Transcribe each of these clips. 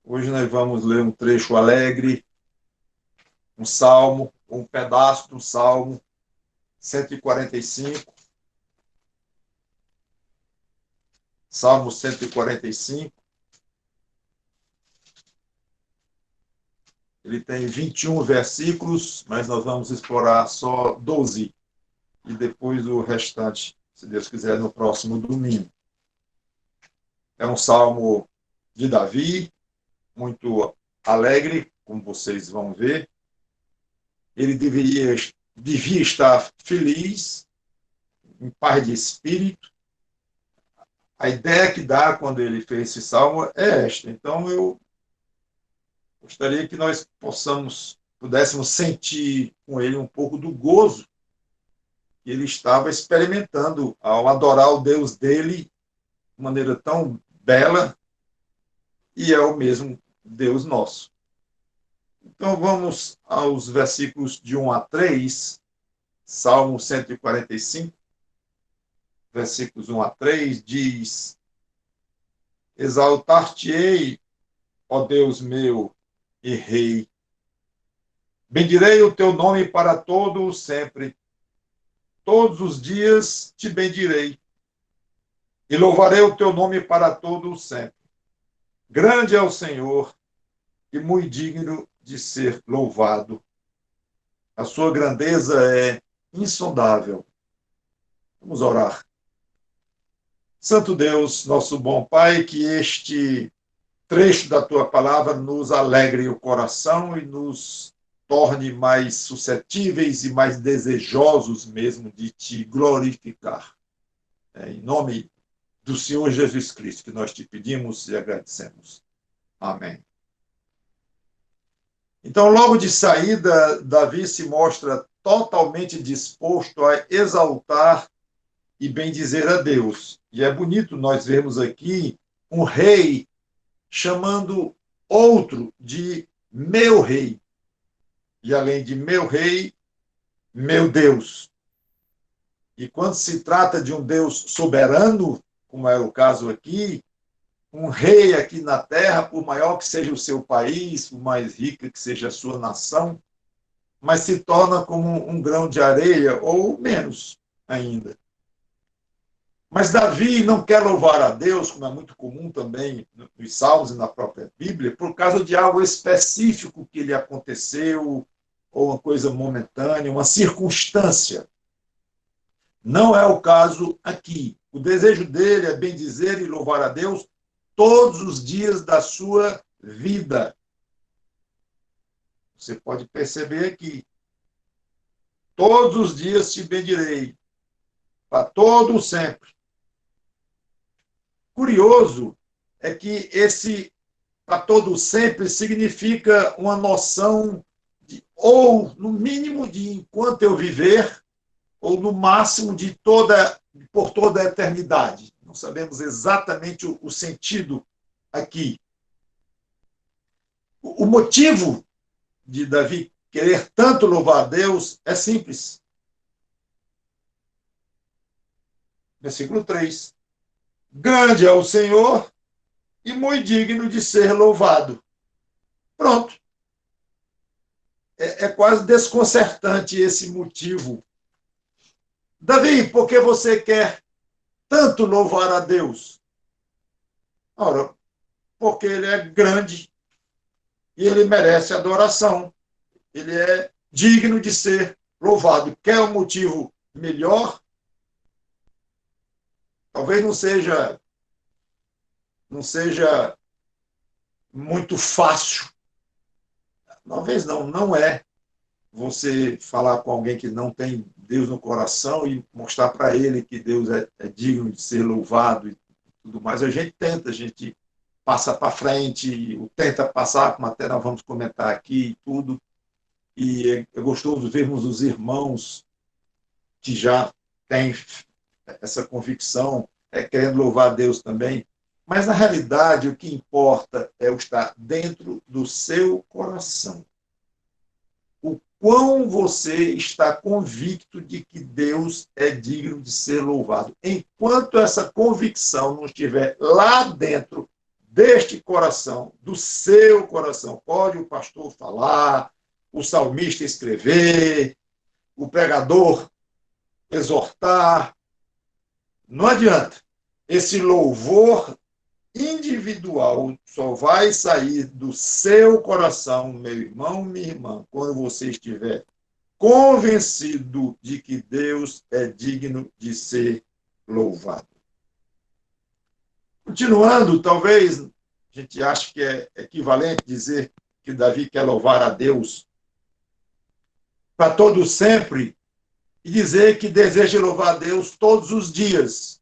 Hoje nós vamos ler um trecho alegre, um salmo, um pedaço do salmo 145. Salmo 145. Ele tem 21 versículos, mas nós vamos explorar só 12. E depois o restante, se Deus quiser, no próximo domingo. É um salmo de Davi, muito alegre, como vocês vão ver. Ele devia estar feliz, em paz de espírito. A ideia que dá quando ele fez esse salmo é esta. Então, eu gostaria que nós pudéssemos sentir com ele um pouco do gozo que ele estava experimentando ao adorar o Deus dele de maneira tão bela, e é o mesmo Deus nosso. Então, vamos aos versículos de 1 a 3, Salmo 145, versículos 1 a 3, diz: Exaltar-te-ei, ó Deus meu e Rei. Bendirei o teu nome para todo o sempre. Todos os dias te bendirei. E louvarei o teu nome para todo o sempre. Grande é o Senhor e muito digno de ser louvado. A sua grandeza é insondável. Vamos orar. Santo Deus, nosso bom Pai, que este trecho da tua palavra nos alegre o coração e nos torne mais suscetíveis e mais desejosos mesmo de te glorificar. Em nome do Senhor Jesus Cristo que nós te pedimos e agradecemos. Amém. Então, logo de saída, Davi se mostra totalmente disposto a exaltar e bendizer a Deus. E é bonito nós vermos aqui um rei chamando outro de meu rei. E além de meu rei, meu Deus. E quando se trata de um Deus soberano, como é o caso aqui, um rei aqui na terra, por maior que seja o seu país, por mais rica que seja a sua nação, mas se torna como um grão de areia, ou menos ainda. Mas Davi não quer louvar a Deus, como é muito comum também nos Salmos e na própria Bíblia, por causa de algo específico que lhe aconteceu, ou uma coisa momentânea, uma circunstância. Não é o caso aqui. O desejo dele é bendizer e louvar a Deus todos os dias da sua vida. Você pode perceber aqui. Todos os dias te bendirei, para todo o sempre. Curioso é que esse para todo o sempre significa uma noção de, ou no mínimo de enquanto eu viver, ou no máximo de por toda a eternidade. Não sabemos exatamente o sentido aqui. O motivo de Davi querer tanto louvar a Deus é simples. Versículo 3. Grande é o Senhor e muito digno de ser louvado. Pronto. É quase desconcertante esse motivo. Davi, por que você quer tanto louvar a Deus? Ora, porque ele é grande e ele merece adoração. Ele é digno de ser louvado. Quer um motivo melhor? Talvez não seja muito fácil. Talvez não é você falar com alguém que não tem Deus no coração e mostrar para ele que Deus é digno de ser louvado e tudo mais. A gente passa para frente, tenta passar, como até nós vamos comentar aqui e tudo. E é gostoso vermos os irmãos que já têm essa convicção, querendo louvar a Deus também. Mas, na realidade, o que importa é o estar dentro do seu coração. O quão você está convicto de que Deus é digno de ser louvado. Enquanto essa convicção não estiver lá dentro deste coração, do seu coração. Pode o pastor falar, o salmista escrever, o pregador exortar. Não adianta. Esse louvor individual só vai sair do seu coração, meu irmão, minha irmã, quando você estiver convencido de que Deus é digno de ser louvado. Continuando, talvez a gente ache que é equivalente dizer que Davi quer louvar a Deus para todo sempre e dizer que deseja louvar a Deus todos os dias.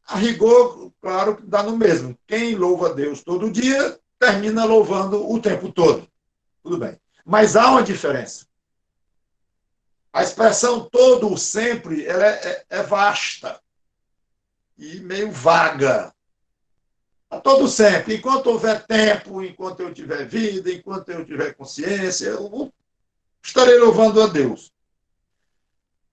A rigor, claro, dá no mesmo. Quem louva a Deus todo dia, termina louvando o tempo todo. Tudo bem. Mas há uma diferença. A expressão todo sempre ela é vasta e meio vaga. A todo sempre. Enquanto houver tempo, enquanto eu tiver vida, enquanto eu tiver consciência, eu estarei louvando a Deus.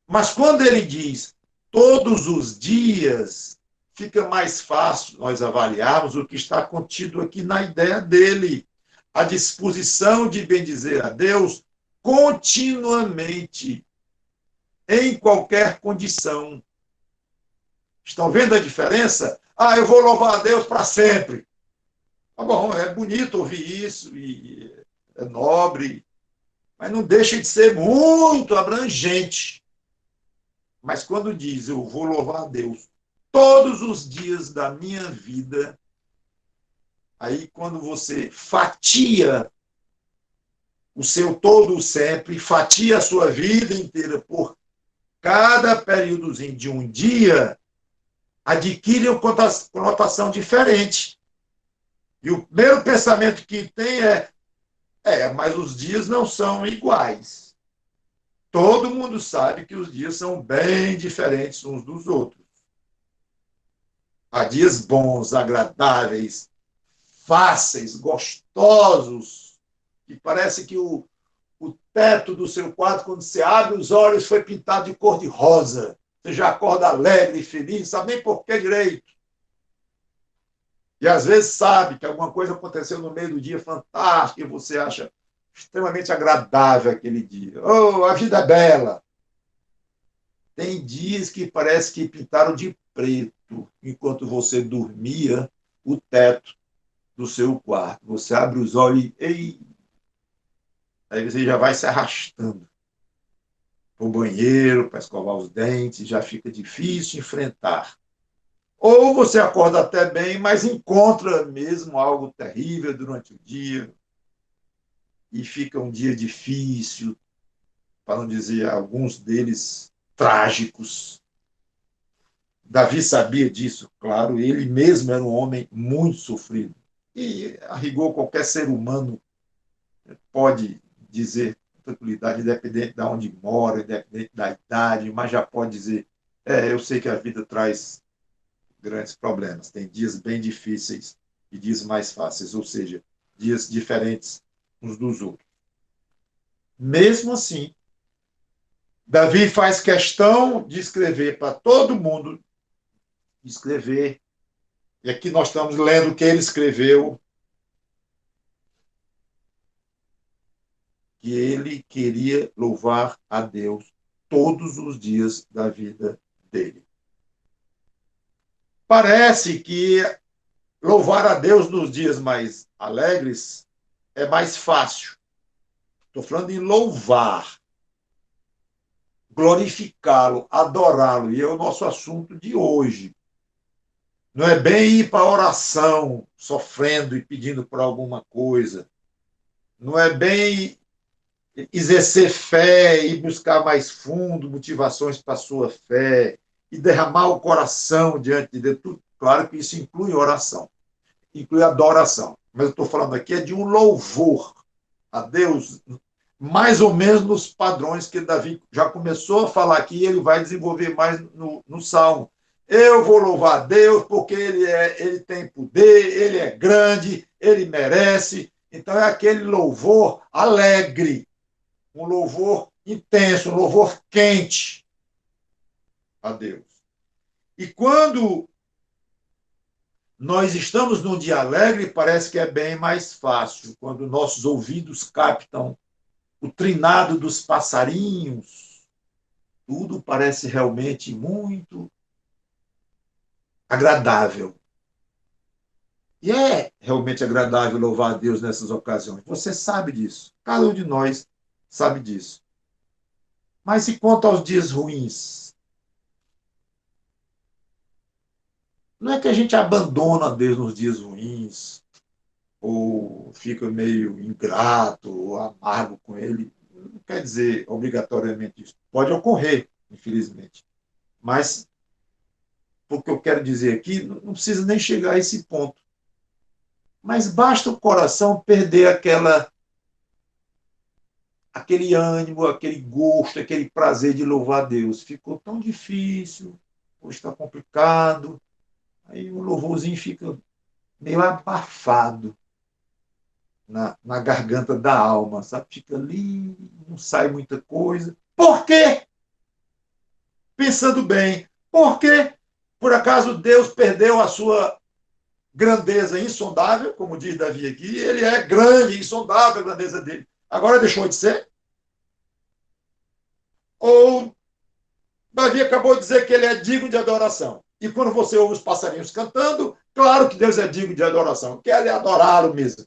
Mas quando ele diz todos os dias, fica mais fácil nós avaliarmos o que está contido aqui na ideia dele. A disposição de bendizer a Deus continuamente, em qualquer condição. Estão vendo a diferença? Ah, eu vou louvar a Deus para sempre. Tá bom, é bonito ouvir isso, e é nobre, mas não deixa de ser muito abrangente. Mas quando diz eu vou louvar a Deus todos os dias da minha vida, aí quando você fatia o seu todo sempre, fatia a sua vida inteira por cada períodozinho de um dia, adquire uma conotação diferente. E o primeiro pensamento que tem mas os dias não são iguais. Todo mundo sabe que os dias são bem diferentes uns dos outros. Há dias bons, agradáveis, fáceis, gostosos, que parece que o teto do seu quarto, quando você abre os olhos, foi pintado de cor de rosa. Você já acorda alegre e feliz, sabe nem por que direito. E às vezes sabe que alguma coisa aconteceu no meio do dia fantástico e você acha extremamente agradável aquele dia. Oh, a vida é bela. Tem dias que parece que pintaram de preto enquanto você dormia o teto do seu quarto. Você abre os olhos e aí você já vai se arrastando para o banheiro, para escovar os dentes, já fica difícil enfrentar. Ou você acorda até bem, mas encontra mesmo algo terrível durante o dia e fica um dia difícil, para não dizer alguns deles trágicos. Davi sabia disso, claro, ele mesmo era um homem muito sofrido. E, a rigor, qualquer ser humano pode dizer com tranquilidade, independente de onde mora, independente da idade, mas já pode dizer, eu sei que a vida traz grandes problemas. Tem dias bem difíceis e dias mais fáceis, ou seja, dias diferentes uns dos outros. Mesmo assim, Davi faz questão de escrever para todo mundo, escrever, e aqui nós estamos lendo o que ele escreveu, que ele queria louvar a Deus todos os dias da vida dele. Parece que louvar a Deus nos dias mais alegres é mais fácil. Estou falando em louvar, glorificá-lo, adorá-lo, e é o nosso assunto de hoje. Não é bem ir para a oração, sofrendo e pedindo por alguma coisa. Não é bem exercer fé e buscar mais fundo, motivações para a sua fé e derramar o coração diante de Deus. Tudo, claro que isso inclui oração, inclui adoração. Mas eu estou falando aqui de um louvor a Deus, mais ou menos nos padrões que Davi já começou a falar aqui, e ele vai desenvolver mais no Salmo. Eu vou louvar a Deus porque ele tem poder, ele é grande, ele merece. Então é aquele louvor alegre, um louvor intenso, um louvor quente a Deus. E quando nós estamos num dia alegre e parece que é bem mais fácil, quando nossos ouvidos captam o trinado dos passarinhos, tudo parece realmente muito agradável. E é realmente agradável louvar a Deus nessas ocasiões. Você sabe disso. Cada um de nós sabe disso. Mas e quanto aos dias ruins? Não é que a gente abandona a Deus nos dias ruins, ou fica meio ingrato, ou amargo com Ele. Não quer dizer obrigatoriamente isso. Pode ocorrer, infelizmente. Mas, o que eu quero dizer aqui, não precisa nem chegar a esse ponto. Mas basta o coração perder aquele ânimo, aquele gosto, aquele prazer de louvar a Deus. Ficou tão difícil, hoje está complicado. Aí o louvorzinho fica meio abafado na garganta da alma, sabe? Fica ali, não sai muita coisa. Por quê? Pensando bem. Por quê? Por acaso Deus perdeu a sua grandeza insondável, como diz Davi aqui? Ele é grande, insondável a grandeza dele. Agora deixou de ser? Ou Davi acabou de dizer que ele é digno de adoração? E quando você ouve os passarinhos cantando, claro que Deus é digno de adoração. Quer adorá-lo mesmo.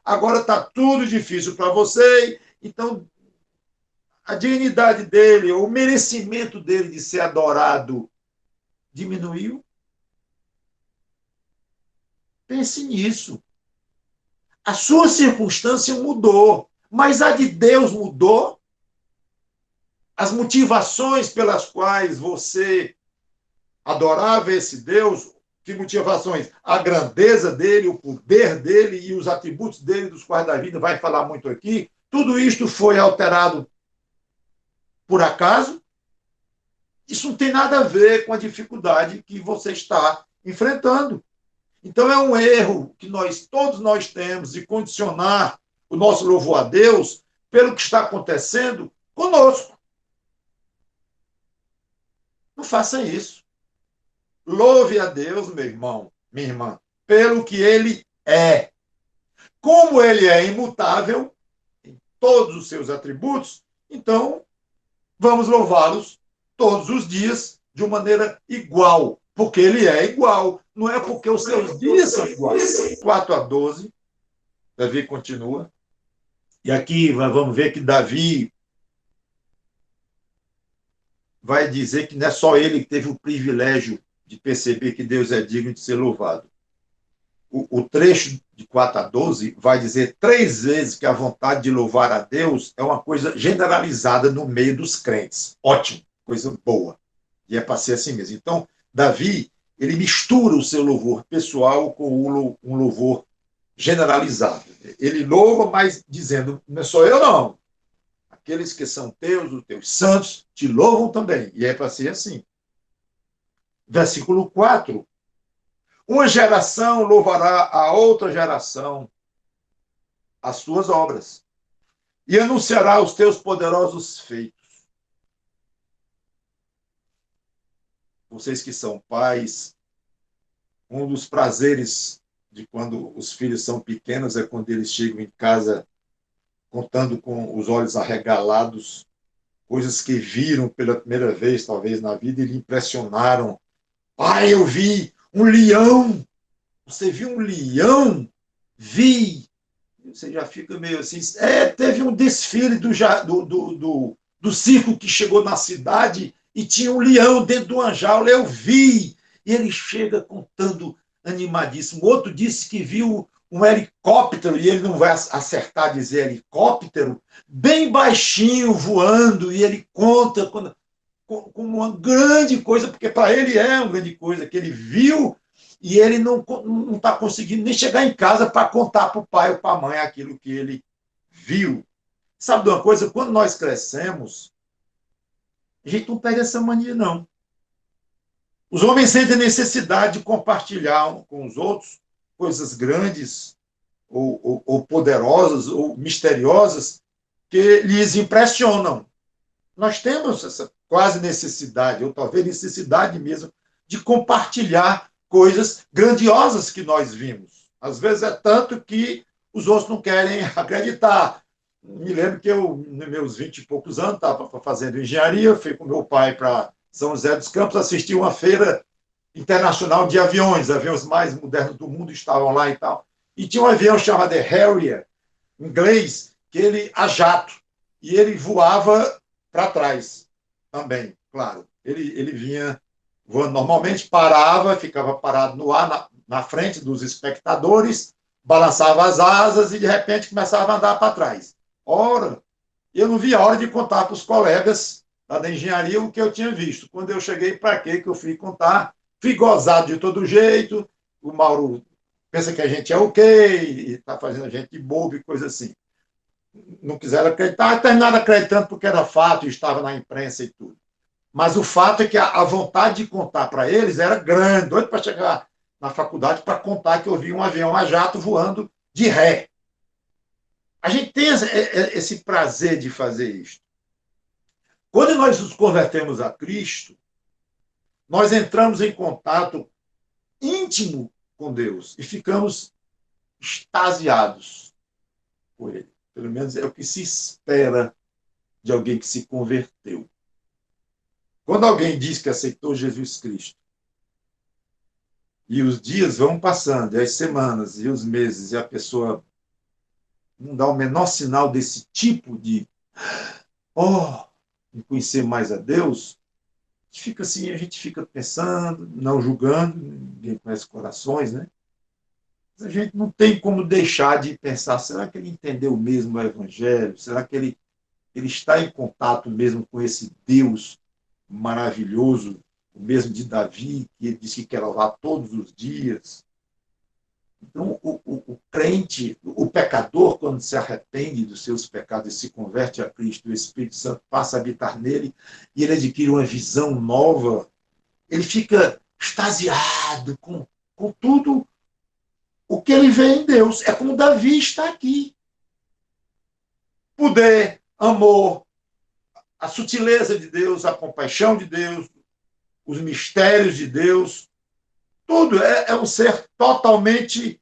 Agora está tudo difícil para você, então a dignidade dele, o merecimento dele de ser adorado diminuiu. Pense nisso. A sua circunstância mudou, mas a de Deus mudou. As motivações pelas quais você adorava esse Deus, que motivações? A grandeza dele, o poder dele e os atributos dele, dos quais Davi vai falar muito aqui, tudo isto foi alterado por acaso? Isso não tem nada a ver com a dificuldade que você está enfrentando. Então é um erro que todos nós temos de condicionar o nosso louvor a Deus pelo que está acontecendo conosco. Não faça isso. Louve a Deus, meu irmão, minha irmã, pelo que ele é. Como ele é imutável em todos os seus atributos, então vamos louvá-los todos os dias de uma maneira igual, porque ele é igual. Não é porque os seus dias são iguais. 4-12, Davi continua. E aqui vamos ver que Davi vai dizer que não é só ele que teve o privilégio de perceber que Deus é digno de ser louvado. O trecho de 4-12 vai dizer 3 vezes que a vontade de louvar a Deus é uma coisa generalizada no meio dos crentes. Ótimo, coisa boa. E é para ser assim mesmo. Então, Davi, ele mistura o seu louvor pessoal com um louvor generalizado. Ele louva, mas dizendo, não sou eu não. Aqueles que são teus, os teus santos, te louvam também. E é para ser assim. Versículo 4. Uma geração louvará a outra geração as tuas obras e anunciará os teus poderosos feitos. Vocês que são pais, um dos prazeres de quando os filhos são pequenos é quando eles chegam em casa contando com os olhos arregalados, coisas que viram pela primeira vez, talvez, na vida, e lhe impressionaram. Pai, eu vi um leão. Você viu um leão? Vi. Você já fica meio assim. Teve um desfile do circo que chegou na cidade e tinha um leão dentro de uma jaula. Eu vi. E ele chega contando animadíssimo. Outro disse que viu um helicóptero, e ele não vai acertar dizer helicóptero, bem baixinho, voando, e ele conta como uma grande coisa, porque para ele é uma grande coisa, que ele viu e ele não está conseguindo nem chegar em casa para contar para o pai ou para a mãe aquilo que ele viu. Sabe de uma coisa? Quando nós crescemos, a gente não perde essa mania, não. Os homens sentem necessidade de compartilhar com os outros coisas grandes ou poderosas ou misteriosas que lhes impressionam. Nós temos essa quase necessidade, ou talvez necessidade mesmo, de compartilhar coisas grandiosas que nós vimos. Às vezes é tanto que os outros não querem acreditar. Me lembro que eu, nos meus 20 e poucos anos, estava fazendo engenharia, fui com meu pai para São José dos Campos, assisti uma feira internacional de aviões, aviões mais modernos do mundo estavam lá e tal. E tinha um avião chamado Harrier, inglês, que ele a jato, e ele voava para trás também, claro. Ele vinha voando normalmente, parava, ficava parado no ar, na frente dos espectadores, balançava as asas e, de repente, começava a andar para trás. Ora, eu não vi a hora de contar para os colegas da engenharia o que eu tinha visto. Quando eu cheguei para quê que eu fui contar, fui gozado de todo jeito, o Mauro pensa que a gente é ok, e está fazendo a gente de bobo e coisa assim. Não quiseram acreditar, terminaram acreditando porque era fato e estava na imprensa e tudo. Mas o fato é que a vontade de contar para eles era grande, doido para chegar na faculdade para contar que eu vi um avião a jato voando de ré. A gente tem esse prazer de fazer isso. Quando nós nos convertemos a Cristo, nós entramos em contato íntimo com Deus e ficamos extasiados por Ele. Pelo menos é o que se espera de alguém que se converteu. Quando alguém diz que aceitou Jesus Cristo, e os dias vão passando, e as semanas, e os meses, e a pessoa não dá o menor sinal desse tipo de de conhecer mais a Deus, a gente fica pensando, não julgando, ninguém conhece corações, né? Mas a gente não tem como deixar de pensar, será que ele entendeu mesmo o Evangelho? Será que ele está em contato mesmo com esse Deus maravilhoso, o mesmo de Davi, que ele disse que quer louvar todos os dias? Então, o crente, o pecador, quando se arrepende dos seus pecados e se converte a Cristo, o Espírito Santo passa a habitar nele e ele adquire uma visão nova, ele fica extasiado com tudo o que ele vê em Deus. É como Davi está aqui. Poder, amor, a sutileza de Deus, a compaixão de Deus, os mistérios de Deus, tudo é um ser totalmente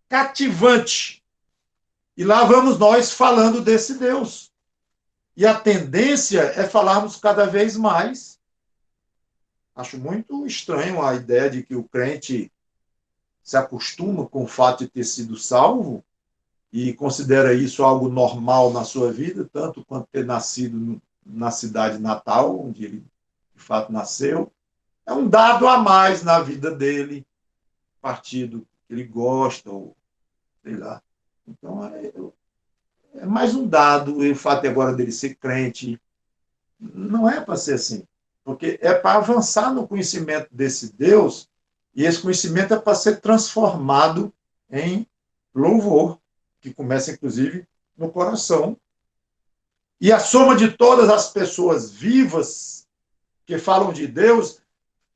cativante. E lá vamos nós falando desse Deus. E a tendência é falarmos cada vez mais. Acho muito estranho a ideia de que o crente se acostuma com o fato de ter sido salvo e considera isso algo normal na sua vida, tanto quanto ter nascido na cidade natal, onde ele de fato nasceu. É um dado a mais na vida dele, partido que ele gosta, ou sei lá. Então, é mais um dado, e o fato de agora dele ser crente. Não é para ser assim, porque é para avançar no conhecimento desse Deus, e esse conhecimento é para ser transformado em louvor, que começa, inclusive, no coração. E a soma de todas as pessoas vivas que falam de Deus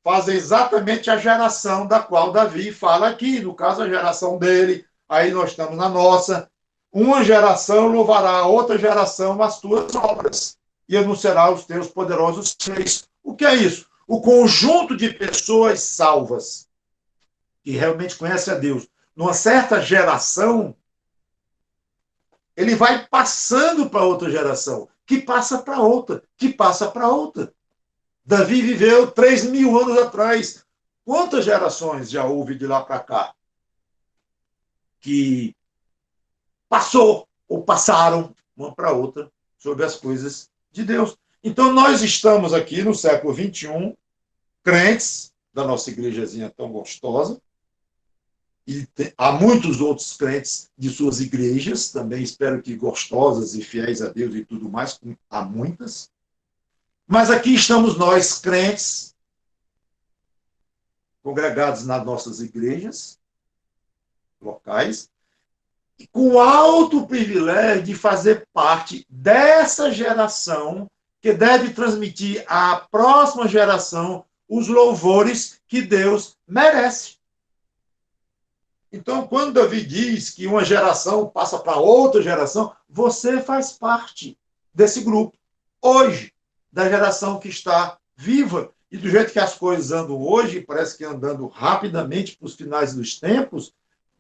fazem exatamente a geração da qual Davi fala aqui, no caso, a geração dele, aí nós estamos na nossa. Uma geração louvará a outra geração as tuas obras e anunciará os teus poderosos feitos. O que é isso? O conjunto de pessoas salvas que realmente conhecem a Deus. Numa certa geração, ele vai passando para outra geração, que passa para outra, que passa para outra. Davi viveu 3.000 anos atrás. Quantas gerações já houve de lá para cá? Que passou ou passaram uma para outra sobre as coisas de Deus. Então, nós estamos aqui no século XXI, crentes da nossa igrejazinha tão gostosa, e há muitos outros crentes de suas igrejas, também espero que gostosas e fiéis a Deus e tudo mais, há muitas. Mas aqui estamos nós, crentes, congregados nas nossas igrejas locais, e com o alto privilégio de fazer parte dessa geração que deve transmitir à próxima geração os louvores que Deus merece. Então, quando Davi diz que uma geração passa para outra geração, você faz parte desse grupo, hoje, da geração que está viva E do jeito que as coisas andam hoje, parece que andando rapidamente para os finais dos tempos,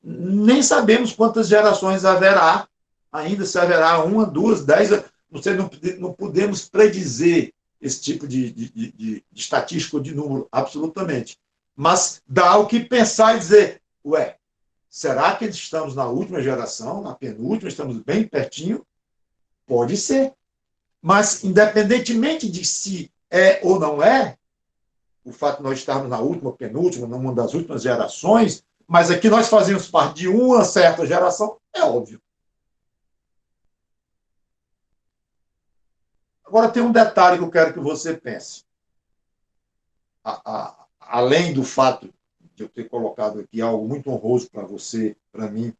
nem sabemos quantas gerações haverá, ainda se haverá uma, duas, 10, não sei, não podemos predizer esse tipo de estatística ou de número, absolutamente. Mas dá o que pensar e dizer, ué, será que estamos na última geração, na penúltima, estamos bem pertinho? Pode ser. Mas, independentemente de se é ou não é, o fato de nós estarmos na última, penúltima, numa das últimas gerações, mas aqui nós fazemos parte de uma certa geração, é óbvio. Agora, tem um detalhe que eu quero que você pense. Além do fato de eu ter colocado aqui algo muito honroso para você, para mim,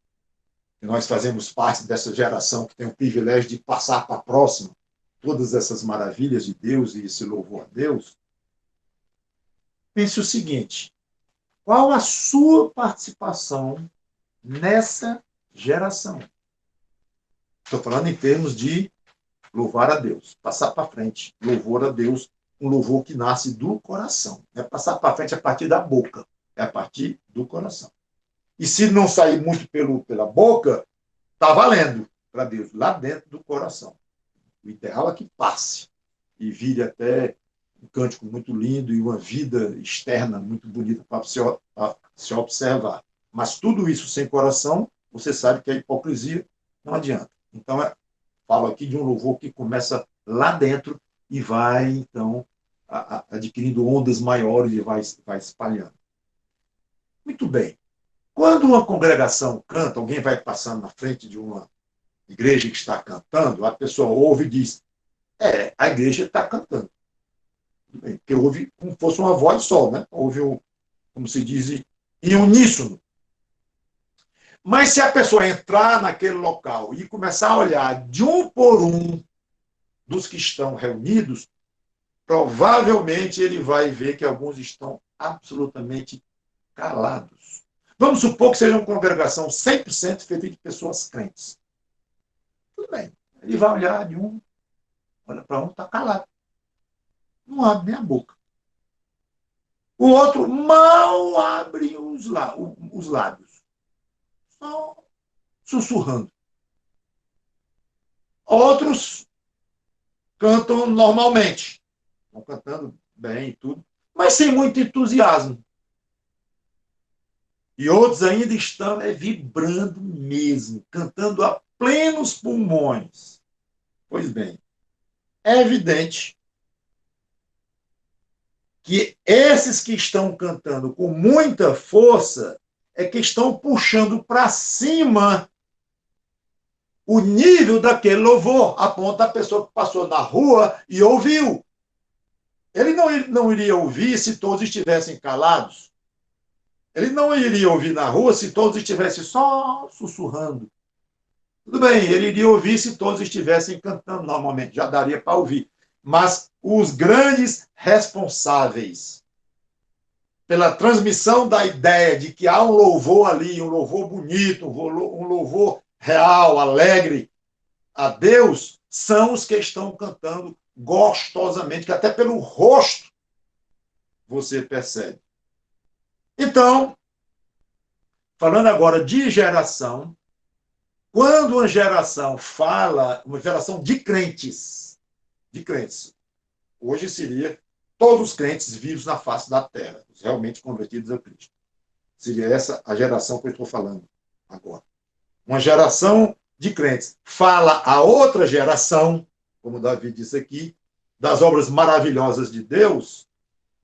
que nós fazemos parte dessa geração que tem o privilégio de passar para a próxima todas essas maravilhas de Deus e esse louvor a Deus, pense o seguinte: qual a sua participação nessa geração? Estou falando em termos de louvar a Deus, passar para frente, louvor a Deus, um louvor que nasce do coração. Não é passar para frente a partir da boca, é a partir do coração. E se não sair muito pela boca, está valendo para Deus, lá dentro do coração. O ideal é que passe e vire até um cântico muito lindo e uma vida externa muito bonita para se observar. Mas tudo isso sem coração, você sabe que a hipocrisia não adianta. Então, falo aqui de um louvor que começa lá dentro e vai, então, adquirindo ondas maiores e vai espalhando. Muito bem. Quando uma congregação canta, alguém vai passando na frente de uma igreja que está cantando, a pessoa ouve e diz, a igreja está cantando. Porque ouve como se fosse uma voz só, né? Ouve, como se diz, em uníssono. Mas se a pessoa entrar naquele local e começar a olhar de um por um dos que estão reunidos, provavelmente ele vai ver que alguns estão absolutamente calados. Vamos supor que seja uma congregação 100% feita de pessoas crentes. Tudo bem. Ele vai olhar de um, olha para um, está calado. Não abre nem a boca. O outro mal abre os lábios. Só sussurrando. Outros cantam normalmente. Estão cantando bem e tudo, mas sem muito entusiasmo. E outros ainda estão vibrando mesmo, cantando a plenos pulmões. Pois bem, é evidente que esses que estão cantando com muita força é que estão puxando para cima o nível daquele louvor, a ponto da pessoa que passou na rua e ouviu. Ele não iria ouvir se todos estivessem calados. Ele não iria ouvir na rua se todos estivessem só sussurrando. Tudo bem, ele iria ouvir se todos estivessem cantando normalmente, já daria para ouvir. Mas os grandes responsáveis pela transmissão da ideia de que há um louvor ali, um louvor bonito, um louvor real, alegre a Deus, são os que estão cantando gostosamente, que até pelo rosto você percebe. Então, falando agora de geração, quando uma geração fala, uma geração de crentes, hoje seria todos os crentes vivos na face da terra, os realmente convertidos a Cristo. Seria essa a geração que eu estou falando agora. Uma geração de crentes fala a outra geração, como Davi disse aqui, das obras maravilhosas de Deus,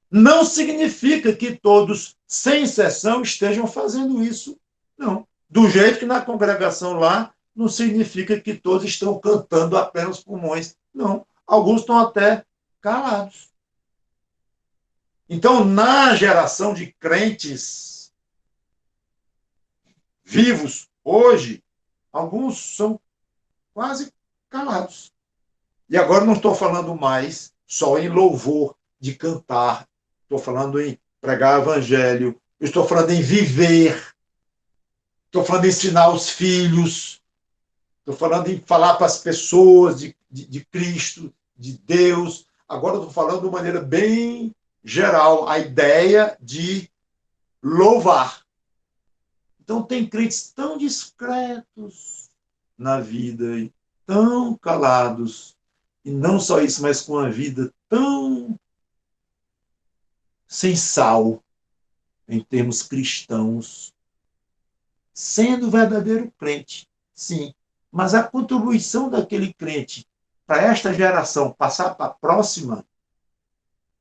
não significa que todos, sem exceção, estejam fazendo isso. Não. Do jeito que na congregação lá, não significa que todos estão cantando apenas os pulmões. Não. Alguns estão até calados. Então, na geração de crentes vivos hoje, alguns são quase calados. E agora não estou falando mais só em louvor, de cantar. Estou falando em pregar o evangelho. Estou falando em viver. Estou falando em ensinar os filhos. Estou falando em falar para as pessoas de Cristo, de Deus. Agora estou falando de uma maneira bem geral, a ideia de louvar. Então, tem crentes tão discretos na vida, e tão calados, e não só isso, mas com a vida tão sem sal, em termos cristãos, sendo verdadeiro crente, sim, mas a contribuição daquele crente para esta geração passar para a próxima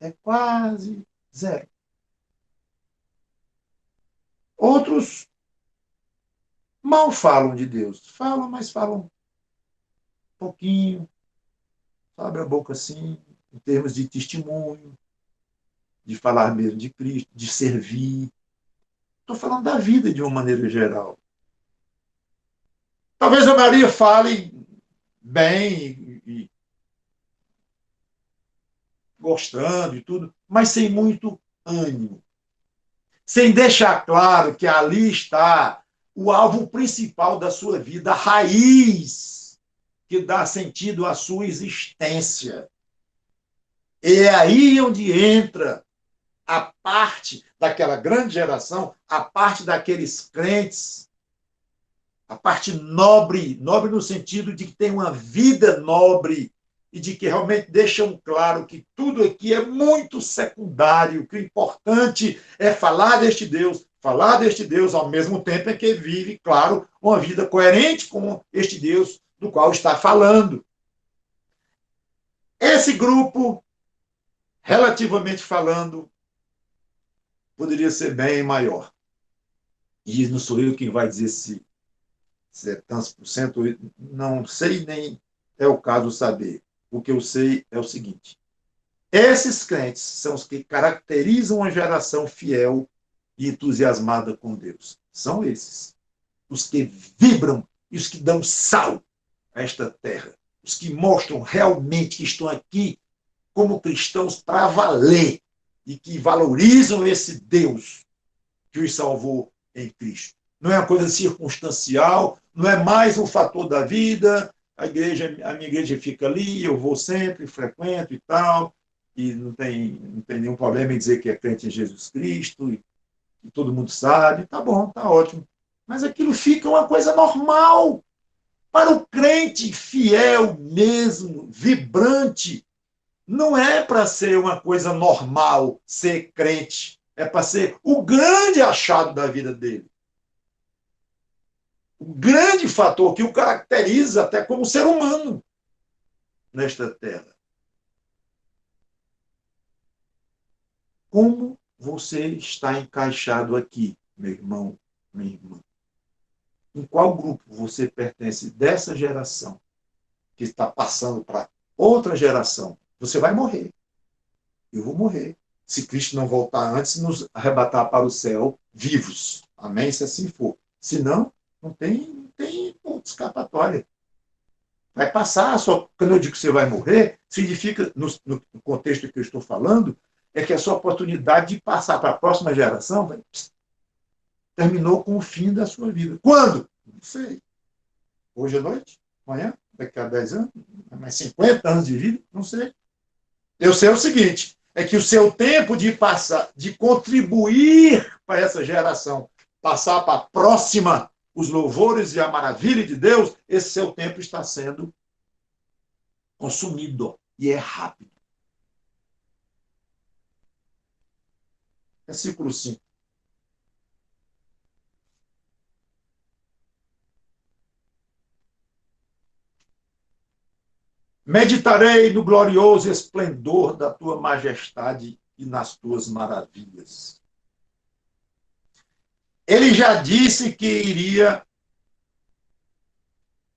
é quase zero. Outros mal falam de Deus, falam, mas falam um pouquinho, abre a boca assim, em termos de testemunho, de falar mesmo de Cristo, de servir. Estou falando da vida de uma maneira geral. Talvez a Maria fale bem e gostando e tudo, mas sem muito ânimo. Sem deixar claro que ali está o alvo principal da sua vida, a raiz que dá sentido à sua existência. É aí onde entra a parte daquela grande geração, a parte daqueles crentes, a parte nobre, nobre no sentido de que tem uma vida nobre e de que realmente deixam claro que tudo aqui é muito secundário, que o importante é falar deste Deus ao mesmo tempo em que vive, claro, uma vida coerente com este Deus do qual está falando. Esse grupo, relativamente falando, poderia ser bem maior. E não sou eu quem vai dizer se é tantos por cento, não sei nem é o caso saber. O que eu sei é o seguinte: esses crentes são os que caracterizam a geração fiel e entusiasmada com Deus. São esses. Os que vibram e os que dão sal a esta terra. Os que mostram realmente que estão aqui como cristãos para valer e que valorizam esse Deus que os salvou em Cristo. Não é uma coisa circunstancial, não é mais um fator da vida, a minha igreja fica ali, eu vou sempre, frequento e tal, e não tem nenhum problema em dizer que é crente em Jesus Cristo, e todo mundo sabe, tá bom, tá ótimo. Mas aquilo fica uma coisa normal. Para o crente fiel mesmo, vibrante, não é para ser uma coisa normal ser crente. É para ser o grande achado da vida dele. O grande fator que o caracteriza até como ser humano nesta terra. Como você está encaixado aqui, meu irmão, minha irmã? Em qual grupo você pertence dessa geração que está passando para outra geração? Você vai morrer. Eu vou morrer. Se Cristo não voltar antes, nos arrebatar para o céu vivos. Amém? Se assim for. Se não, não tem escapatória. Vai passar, só quando eu digo que você vai morrer, significa, no contexto que eu estou falando, é que a sua oportunidade de passar para a próxima geração terminou com o fim da sua vida. Quando? Não sei. Hoje à noite? Amanhã? Daqui a 10 anos? Mais 50 anos de vida? Não sei. Eu sei o seguinte, é que o seu tempo de passar, de contribuir para essa geração, passar para a próxima os louvores e a maravilha de Deus, esse seu tempo está sendo consumido e é rápido. Versículo 5. Meditarei no glorioso esplendor da tua majestade e nas tuas maravilhas. Ele já disse que iria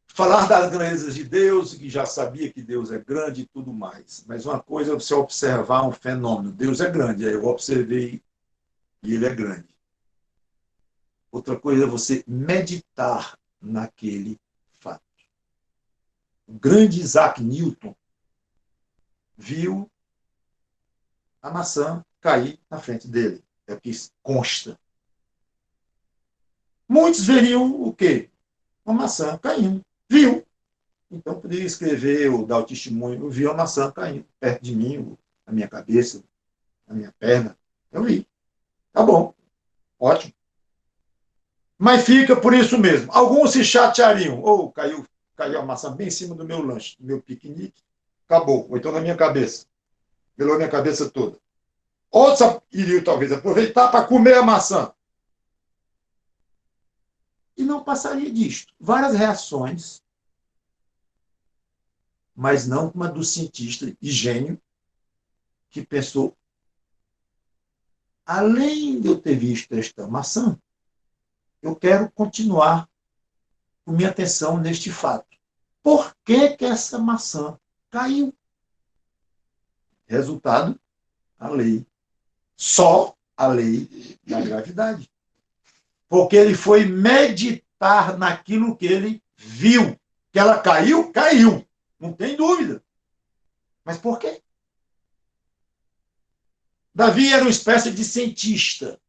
falar das grandezas de Deus, que já sabia que Deus é grande e tudo mais. Mas uma coisa é você observar um fenômeno. Deus é grande, aí eu observei e ele é grande. Outra coisa é você meditar naquele fato. O grande Isaac Newton viu a maçã cair na frente dele. É o que consta. Muitos veriam o quê? Uma maçã caindo. Viu. Então, poderia escrever ou dar o testemunho. Eu vi a maçã caindo perto de mim, na minha cabeça, na minha perna. Eu vi. Tá bom, ótimo. Mas fica por isso mesmo. Alguns se chateariam. Ou caiu a maçã bem em cima do meu lanche, do meu piquenique. Acabou. Ou então na minha cabeça. Melou minha cabeça toda. Outros iriam, talvez, aproveitar para comer a maçã. E não passaria disto. Várias reações, mas não como a do cientista e gênio que pensou, além de eu ter visto esta maçã, eu quero continuar com minha atenção neste fato. Por que, que essa maçã caiu? Resultado, a lei. Só a lei da gravidade. Porque ele foi meditar naquilo que ele viu. Que ela caiu, caiu. Não tem dúvida. Mas por quê? Davi era uma espécie de cientista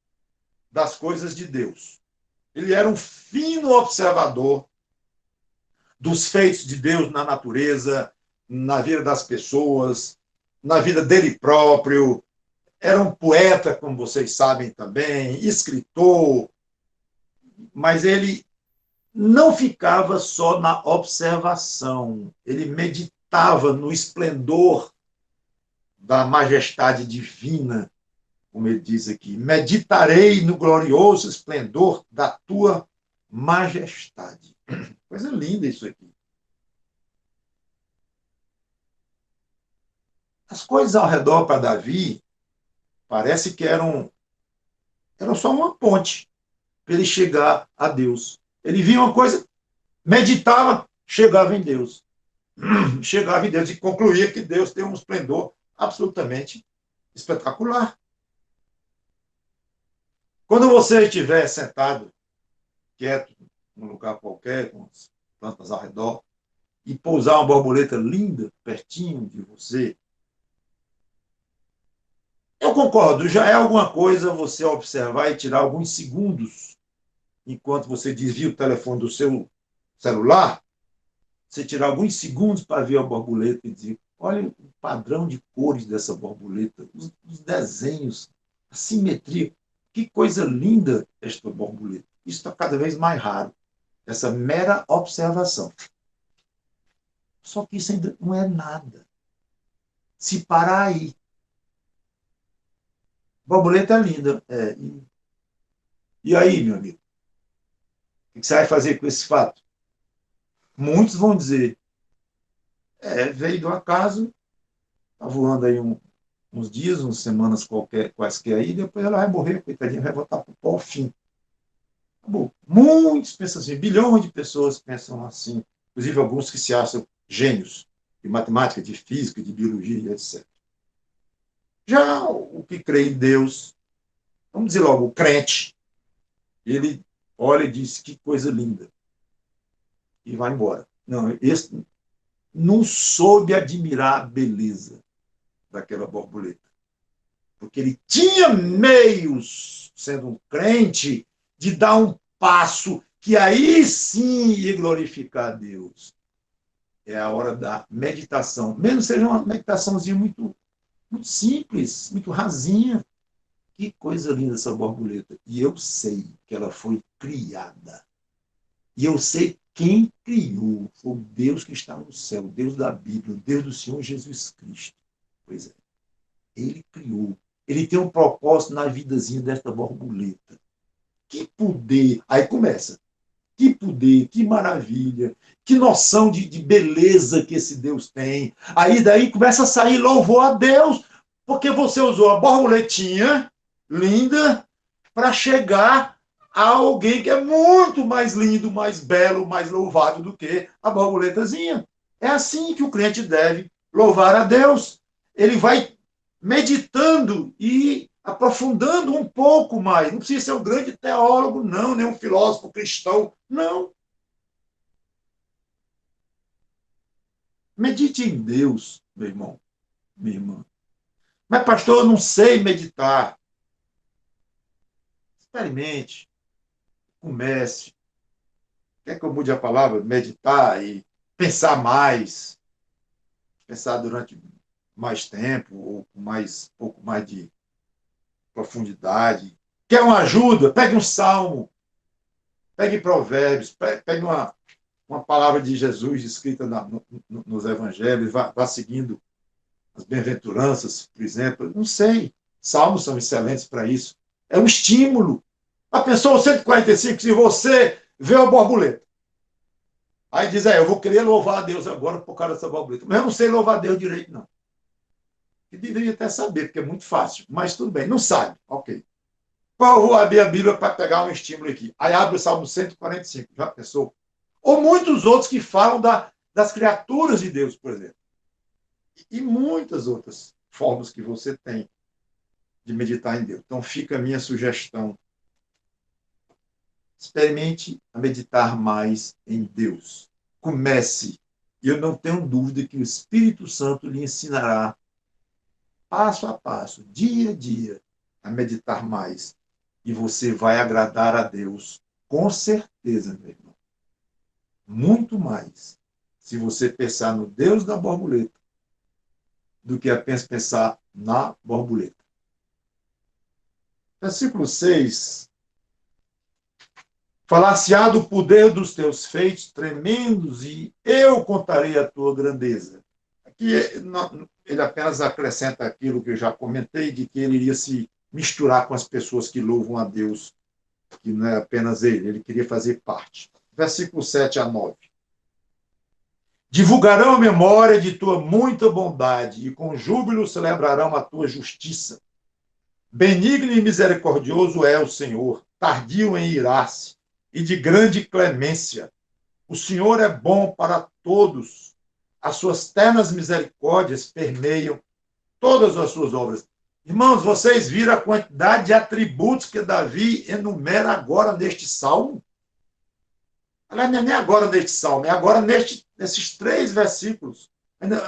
das coisas de Deus. Ele era um fino observador dos feitos de Deus na natureza, na vida das pessoas, na vida dele próprio. Era um poeta, como vocês sabem também, escritor, mas ele não ficava só na observação, ele meditava no esplendor da majestade divina, como ele diz aqui. Meditarei no glorioso esplendor da tua majestade. Coisa linda isso aqui. As coisas ao redor para Davi parece que eram só uma ponte para ele chegar a Deus. Ele via uma coisa, meditava, chegava em Deus. Chegava em Deus e concluía que Deus tem um esplendor absolutamente espetacular. Quando você estiver sentado, quieto, num lugar qualquer, com as plantas ao redor, e pousar uma borboleta linda pertinho de você, eu concordo, já é alguma coisa você observar e tirar alguns segundos enquanto você desvia o telefone do seu celular, você tirar alguns segundos para ver a borboleta e dizer, olha o padrão de cores dessa borboleta, os desenhos, a simetria, que coisa linda esta borboleta. Isso está cada vez mais raro, essa mera observação. Só que isso ainda não é nada. Se parar aí, borboleta é linda. E aí, meu amigo? O que você vai fazer com esse fato? Muitos vão dizer, veio do acaso, está voando aí uns dias, umas semanas quaisquer aí, depois ela vai morrer, coitadinha, vai voltar para o pó, fim. Acabou. Muitos pensam assim, bilhões de pessoas pensam assim, inclusive alguns que se acham gênios de matemática, de física, de biologia, etc. Já o que crê em Deus, vamos dizer logo, o crente, ele olha e diz que coisa linda e vai embora. Não, esse não soube admirar a beleza daquela borboleta. Porque ele tinha meios, sendo um crente, de dar um passo que aí sim ia glorificar a Deus. É a hora da meditação. Mesmo seja uma meditaçãozinha muito, muito simples, muito rasinha. Que coisa linda essa borboleta. E eu sei que ela foi criada. E eu sei quem criou. Foi o Deus que está no céu, o Deus da Bíblia, o Deus do Senhor Jesus Cristo. Pois é. Ele criou. Ele tem um propósito na vidazinha desta borboleta. Que poder! Aí começa. Que poder, que maravilha, que noção de beleza que esse Deus tem. Aí daí começa a sair louvor a Deus, porque você usou a borboletinha linda para chegar a alguém que é muito mais lindo, mais belo, mais louvado do que a borboletazinha. É assim que o crente deve louvar a Deus. Ele vai meditando e aprofundando um pouco mais. Não precisa ser um grande teólogo, não, nem um filósofo cristão, não. Medite em Deus, meu irmão, minha irmã. Mas, pastor, eu não sei meditar. Experimente, comece. Quer que eu mude a palavra? Meditar e pensar mais. Pensar durante mais tempo, ou com pouco mais de profundidade. Quer uma ajuda? Pegue um salmo, pegue provérbios, pegue uma palavra de Jesus escrita nos evangelhos, vá seguindo as bem-aventuranças, por exemplo. Não sei. Salmos são excelentes para isso. É um estímulo. A pessoa 145, se você vê a borboleta, aí diz, eu vou querer louvar a Deus agora por causa dessa borboleta. Mas eu não sei louvar a Deus direito, não. E deveria até saber, porque é muito fácil. Mas tudo bem, não sabe. Ok. Vou abrir a Bíblia para pegar um estímulo aqui. Aí abre o Salmo 145, já pensou? Ou muitos outros que falam das criaturas de Deus, por exemplo. E muitas outras formas que você tem de meditar em Deus. Então fica a minha sugestão. Experimente a meditar mais em Deus. Comece. E eu não tenho dúvida que o Espírito Santo lhe ensinará, passo a passo, dia a dia, a meditar mais. E você vai agradar a Deus, com certeza, meu irmão. Muito mais, se você pensar no Deus da borboleta, do que apenas pensar na borboleta. Versículo 6. Falar-se-á do poder dos teus feitos tremendos e eu contarei a tua grandeza. Aqui ele apenas acrescenta aquilo que eu já comentei, de que ele iria se misturar com as pessoas que louvam a Deus, que não é apenas ele queria fazer parte. Versículo 7 a 9. Divulgarão a memória de tua muita bondade e com júbilo celebrarão a tua justiça. Benigno e misericordioso é o Senhor, tardio em irar-se e de grande clemência. O Senhor é bom para todos. As suas ternas misericórdias permeiam todas as suas obras. Irmãos, vocês viram a quantidade de atributos que Davi enumera agora neste salmo? Aliás, não é nem agora neste salmo, é agora nesses 3 versículos.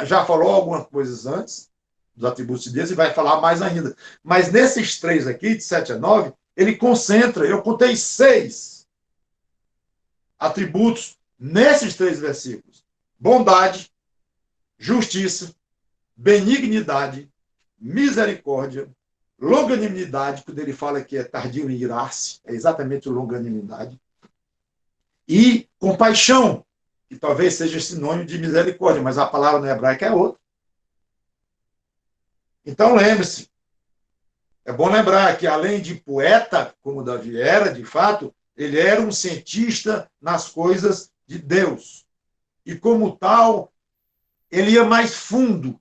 Já falou algumas coisas antes, dos atributos de Deus, e vai falar mais ainda. Mas nesses 3 aqui, de 7 a 9, ele concentra, eu contei 6 atributos nesses 3 versículos: bondade, justiça, benignidade, misericórdia, longanimidade, quando ele fala que é tardio em irar-se, é exatamente longanimidade, e compaixão, que talvez seja sinônimo de misericórdia, mas a palavra no hebraico é outra. Então lembre-se, é bom lembrar que além de poeta, como Davi era, de fato, ele era um cientista nas coisas de Deus. E como tal, ele ia mais fundo.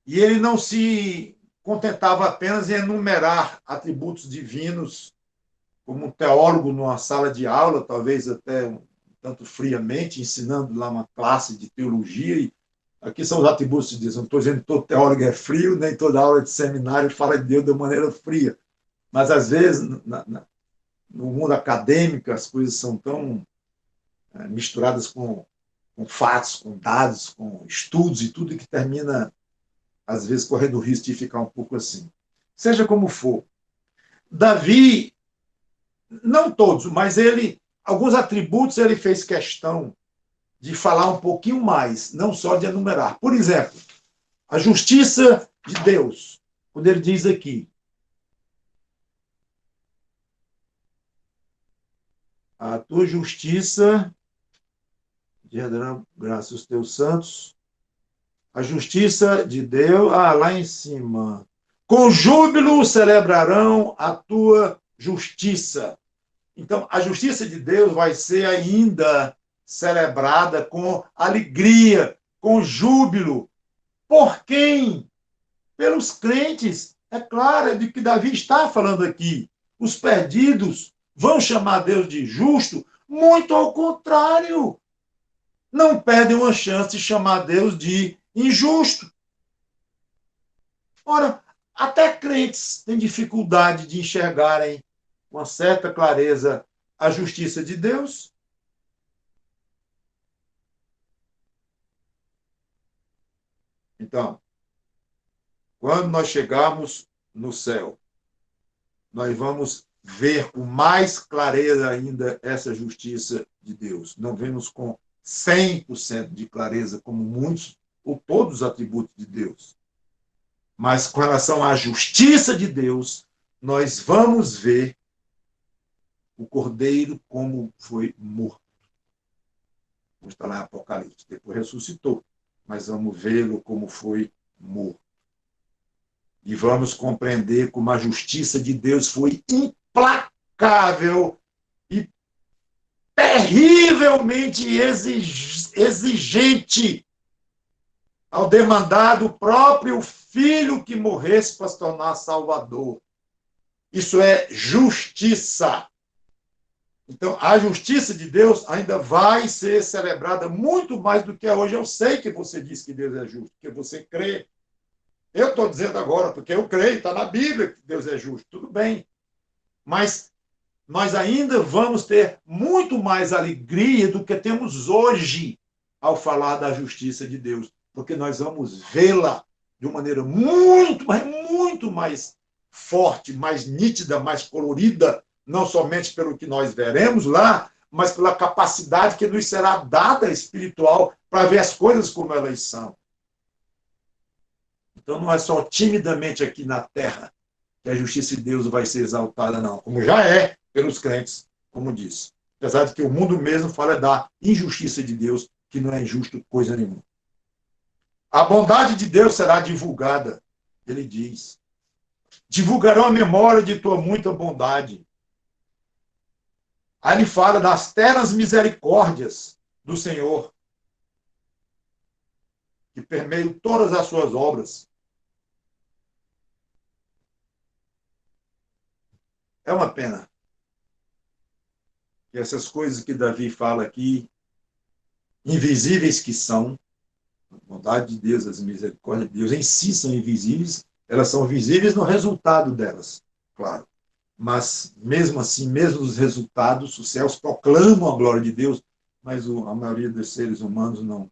E ele não se contentava apenas em enumerar atributos divinos, como um teólogo numa sala de aula, talvez até um tanto friamente, ensinando lá uma classe de teologia. E aqui são os atributos de Deus. Não estou dizendo que todo teólogo é frio, nem toda aula de seminário fala de Deus de maneira fria. Mas, às vezes, no mundo acadêmico, as coisas são tão misturadas com fatos, com dados, com estudos e tudo que termina, às vezes, correndo o risco de ficar um pouco assim. Seja como for, Davi, não todos, mas alguns atributos ele fez questão de falar um pouquinho mais, não só de enumerar. Por exemplo, a justiça de Deus, quando ele diz aqui, a tua justiça, dará graças aos teus santos, a justiça de Deus, lá em cima, com júbilo celebrarão a tua justiça. Então, a justiça de Deus vai ser ainda celebrada com alegria, com júbilo. Por quem? Pelos crentes. É claro, é de que Davi está falando aqui. Os perdidos vão chamar Deus de justo? Muito ao contrário. Não perdem uma chance de chamar Deus de injusto. Ora, até crentes têm dificuldade de enxergarem com uma certa clareza a justiça de Deus. Então, quando nós chegarmos no céu, nós vamos ver com mais clareza ainda essa justiça de Deus. Não vemos com 100% de clareza, como muitos ou todos os atributos de Deus. Mas com relação à justiça de Deus, nós vamos ver o Cordeiro como foi morto. Está lá em Apocalipse. Depois ressuscitou, mas vamos vê-lo como foi morto. E vamos compreender como a justiça de Deus foi implacável e terrivelmente exigente ao demandar do próprio filho que morresse para se tornar salvador. Isso é justiça. Então, a justiça de Deus ainda vai ser celebrada muito mais do que é hoje. Eu sei que você diz que Deus é justo, que você crê. Eu estou dizendo agora, porque eu creio, está na Bíblia que Deus é justo. Tudo bem. Mas nós ainda vamos ter muito mais alegria do que temos hoje ao falar da justiça de Deus, porque nós vamos vê-la de uma maneira muito mais forte, mais nítida, mais colorida, não somente pelo que nós veremos lá, mas pela capacidade que nos será dada espiritual para ver as coisas como elas são. Então não é só timidamente aqui na terra que a justiça de Deus vai ser exaltada, não, como já é pelos crentes, como disse. Apesar de que o mundo mesmo fala da injustiça de Deus, que não é injusto coisa nenhuma. A bondade de Deus será divulgada, ele diz. Divulgarão a memória de tua muita bondade. Aí ele fala das ternas misericórdias do Senhor, que permeiam todas as suas obras. É uma pena que essas coisas que Davi fala aqui, invisíveis que são, a bondade de Deus, as misericórdias de Deus em si são invisíveis, elas são visíveis no resultado delas, claro. Mas, mesmo assim, mesmo os resultados, os céus proclamam a glória de Deus, mas a maioria dos seres humanos não,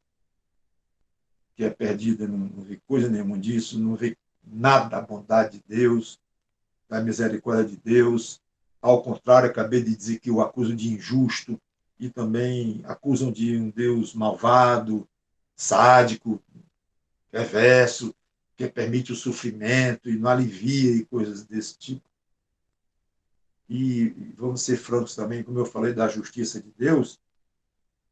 que é perdida, não vê coisa nenhuma disso, não vê nada da bondade de Deus, da misericórdia de Deus. Ao contrário, acabei de dizer que o acusam de injusto e também acusam de um Deus malvado, sádico, perverso, que permite o sofrimento e não alivia e coisas desse tipo. E vamos ser francos também, como eu falei da justiça de Deus,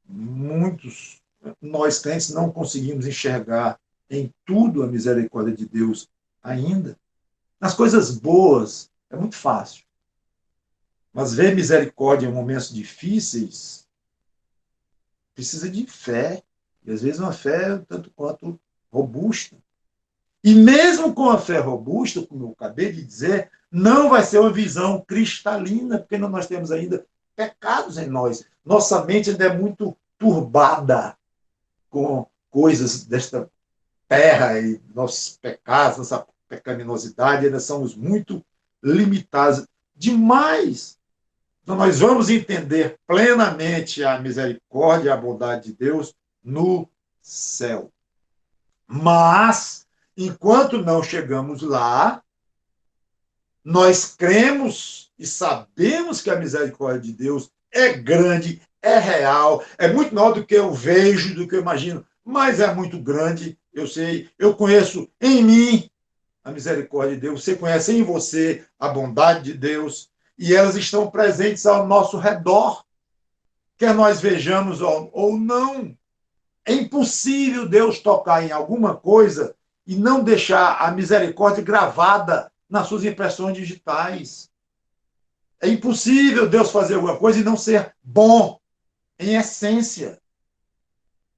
muitos, nós crentes, não conseguimos enxergar em tudo a misericórdia de Deus ainda. Nas coisas boas, é muito fácil. Mas ver misericórdia em momentos difíceis precisa de fé. E às vezes uma fé tanto quanto robusta. E mesmo com a fé robusta, como eu acabei de dizer, não vai ser uma visão cristalina, porque nós temos ainda pecados em nós. Nossa mente ainda é muito turbada com coisas desta terra e nossos pecados, nossa pecaminosidade, ainda somos muito limitados demais. Então, nós vamos entender plenamente a misericórdia e a bondade de Deus no céu. Mas, enquanto não chegamos lá, nós cremos e sabemos que a misericórdia de Deus é grande, é real, é muito maior do que eu vejo, do que eu imagino, mas é muito grande, eu sei, eu conheço em mim a misericórdia de Deus, você conhece em você a bondade de Deus, e elas estão presentes ao nosso redor, quer nós vejamos ou não. É impossível Deus tocar em alguma coisa e não deixar a misericórdia gravada nas suas impressões digitais. É impossível Deus fazer alguma coisa e não ser bom em essência.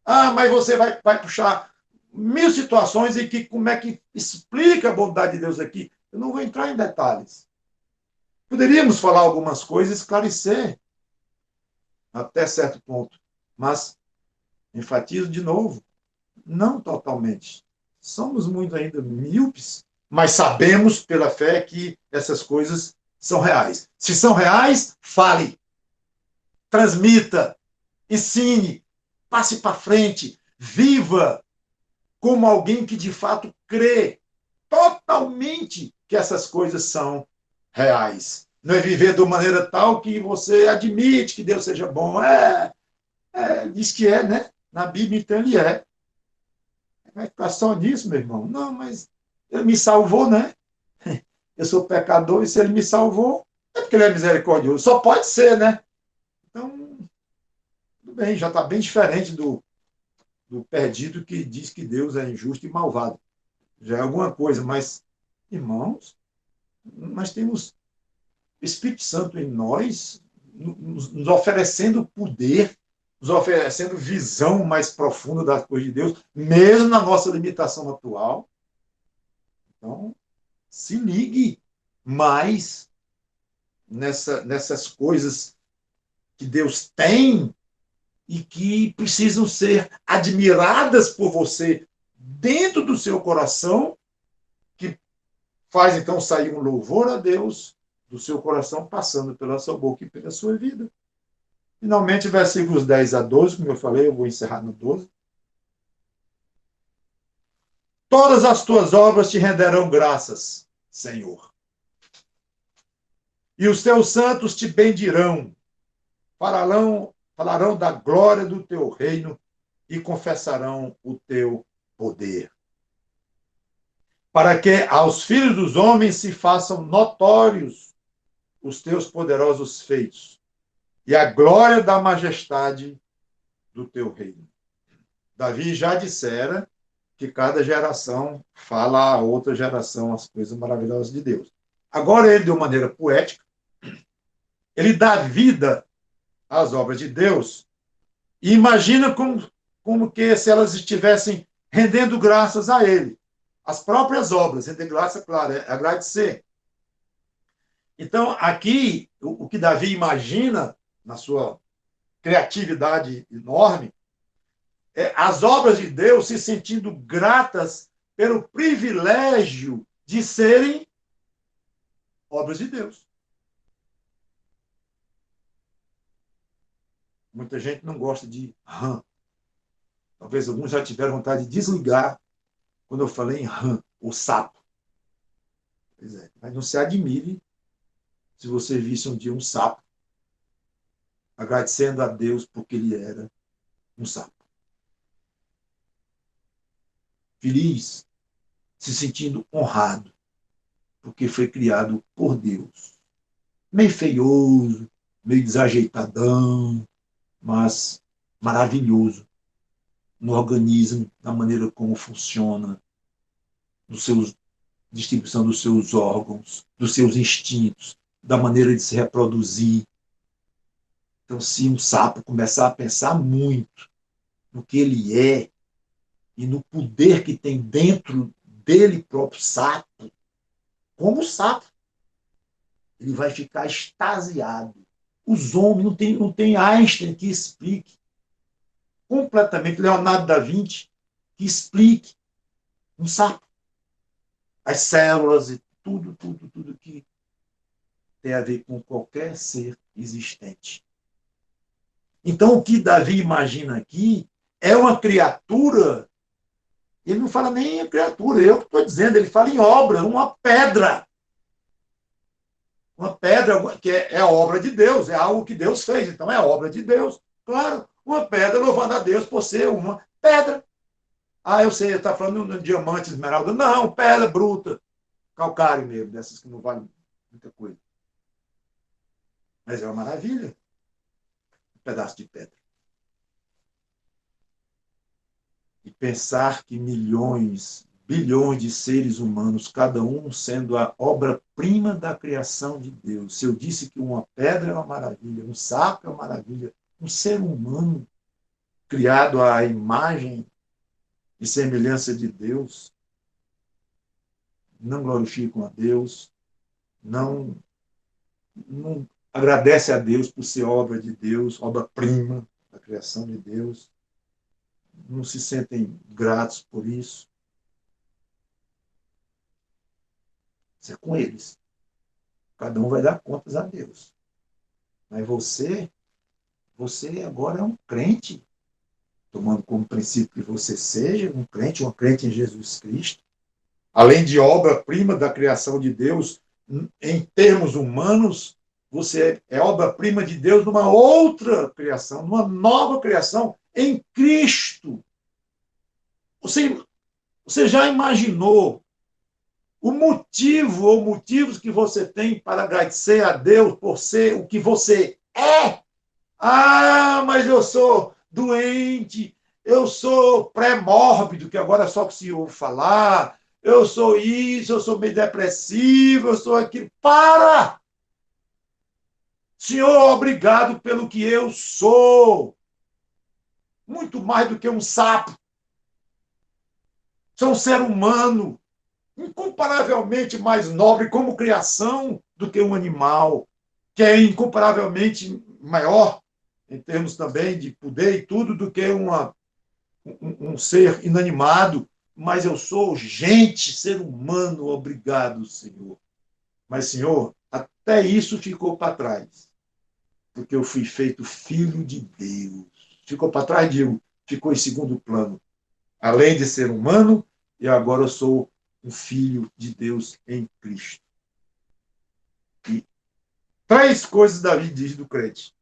Ah, mas você vai puxar mil situações em que como é que explica a bondade de Deus aqui? Eu não vou entrar em detalhes. Poderíamos falar algumas coisas e esclarecer até certo ponto, mas enfatizo de novo, não totalmente. Somos muito ainda míopes, mas sabemos pela fé que essas coisas são reais. Se são reais, fale, transmita, ensine, passe para frente, viva como alguém que de fato crê totalmente que essas coisas são reais. Não é viver de uma maneira tal que você admite que Deus seja bom. Diz que é, né? Na Bíblia, então, ele é. Vai ficar só nisso, meu irmão? Não, mas ele me salvou, né? eu sou pecador, e se ele me salvou, é porque ele é misericordioso. Só pode ser, né? Então, tudo bem, já está bem diferente do perdido que diz que Deus é injusto e malvado. Já é alguma coisa, mas, irmãos, nós temos o Espírito Santo em nós, nos oferecendo poder, nos oferecendo visão mais profunda das coisas de Deus, mesmo na nossa limitação atual. Então, se ligue mais nessas coisas que Deus tem e que precisam ser admiradas por você dentro do seu coração, que faz então sair um louvor a Deus do seu coração, passando pela sua boca e pela sua vida. Finalmente, versículos 10 a 12, como eu falei, eu vou encerrar no 12. Todas as tuas obras te renderão graças, Senhor. E os teus santos te bendirão, falarão da glória do teu reino e confessarão o teu poder. Para que aos filhos dos homens se façam notórios os teus poderosos feitos e a glória da majestade do teu reino. Davi já dissera que cada geração fala a outra geração as coisas maravilhosas de Deus. Agora ele, de uma maneira poética, ele dá vida às obras de Deus e imagina como que se elas estivessem rendendo graças a ele. As próprias obras, render graça, claro, é agradecer. Então, aqui, o que Davi imagina, na sua criatividade enorme, é as obras de Deus se sentindo gratas pelo privilégio de serem obras de Deus. Muita gente não gosta de rã. Talvez alguns já tiveram vontade de desligar quando eu falei em rã, o sapo. Pois é, mas não se admire se você visse um dia um sapo agradecendo a Deus porque ele era um sapo. Feliz, se sentindo honrado, porque foi criado por Deus. Meio feioso, meio desajeitadão, mas maravilhoso no organismo, na maneira como funciona, no seus distribuição dos seus órgãos, dos seus instintos, da maneira de se reproduzir. Então, se um sapo começar a pensar muito no que ele é e no poder que tem dentro dele próprio sapo, como sapo, ele vai ficar extasiado. Os homens, não tem Einstein que explique completamente, Leonardo da Vinci, que explique um sapo. As células e tudo que tem a ver com qualquer ser existente. Então, o que Davi imagina aqui é uma criatura, ele não fala nem em criatura, eu que estou dizendo, ele fala em obra, uma pedra. Uma pedra que é obra de Deus, é algo que Deus fez, então é obra de Deus. Claro, uma pedra louvando a Deus por ser uma pedra. Ah, eu sei, está falando de diamante, esmeralda. Não, pedra bruta, calcário mesmo, dessas que não valem muita coisa. Mas é uma maravilha. Um pedaço de pedra. E pensar que milhões, bilhões de seres humanos, cada um sendo a obra-prima da criação de Deus. Se eu disse que uma pedra é uma maravilha, um sapo é uma maravilha, um ser humano criado à imagem e semelhança de Deus, não glorificam a Deus, não agradece a Deus por ser obra de Deus, obra-prima da criação de Deus, não se sentem gratos por isso. Isso é com eles. Cada um vai dar contas a Deus. Mas você agora é um crente, tomando como princípio que você seja um crente, uma crente em Jesus Cristo. Além de obra-prima da criação de Deus, em termos humanos, você é obra-prima de Deus numa outra criação, numa nova criação em Cristo. Você já imaginou o motivo ou motivos que você tem para agradecer a Deus por ser o que você é. Ah, mas eu sou doente, eu sou pré-mórbido, que agora é só que se ouve falar, eu sou isso, eu sou meio depressivo, eu sou aquilo. Para! Senhor, obrigado pelo que eu sou. Muito mais do que um sapo. Sou um ser humano, incomparavelmente mais nobre como criação do que um animal, que é incomparavelmente maior em termos também de poder e tudo do que um ser inanimado, mas eu sou gente, ser humano, obrigado, Senhor. Mas, Senhor, até isso ficou para trás, porque eu fui feito filho de Deus. Ficou para trás, Diego, ficou em segundo plano. Além de ser humano, e agora eu sou um filho de Deus em Cristo. E três coisas Davi diz do crente.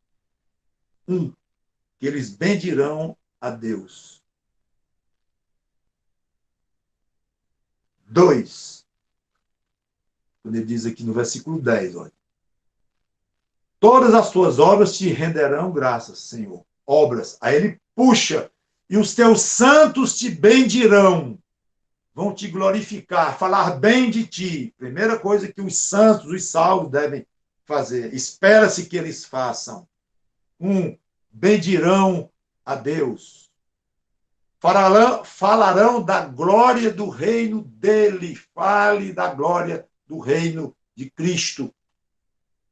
Um, que eles bendirão a Deus. Dois, quando ele diz aqui no versículo 10, olha, todas as tuas obras te renderão graças, Senhor. Obras. Aí ele puxa, e os teus santos te bendirão, vão te glorificar, falar bem de ti. Primeira coisa que os santos, os salvos devem fazer. Espera-se que eles façam. Bendirão a Deus. Falarão da glória do reino dele. Fale da glória do reino de Cristo.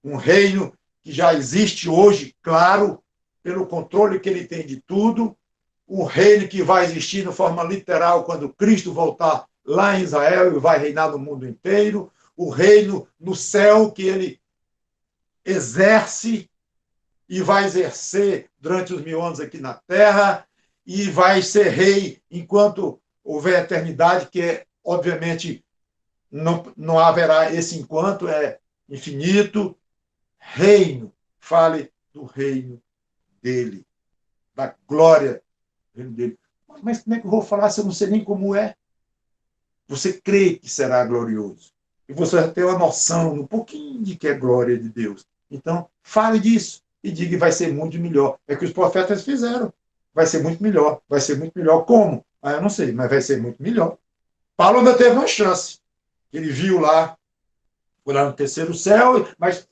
Um reino que já existe hoje, claro, pelo controle que ele tem de tudo. Um reino que vai existir de forma literal quando Cristo voltar lá em Israel e vai reinar no mundo inteiro. O reino no céu que ele exerce e vai exercer durante os 1000 anos aqui na Terra, e vai ser rei enquanto houver eternidade, que é, obviamente, não haverá esse enquanto, é infinito. Reino, fale do reino dele, da glória do reino dele. Mas como é que eu vou falar se eu não sei nem como é? Você crê que será glorioso. E você vai ter uma noção, um pouquinho de que é glória de Deus. Então, fale disso e diga que vai ser muito melhor. É o que os profetas fizeram. Vai ser muito melhor. Vai ser muito melhor. Como? Ah, eu não sei, mas vai ser muito melhor. Paulo ainda teve uma chance. Ele viu lá, foi lá no terceiro céu, mas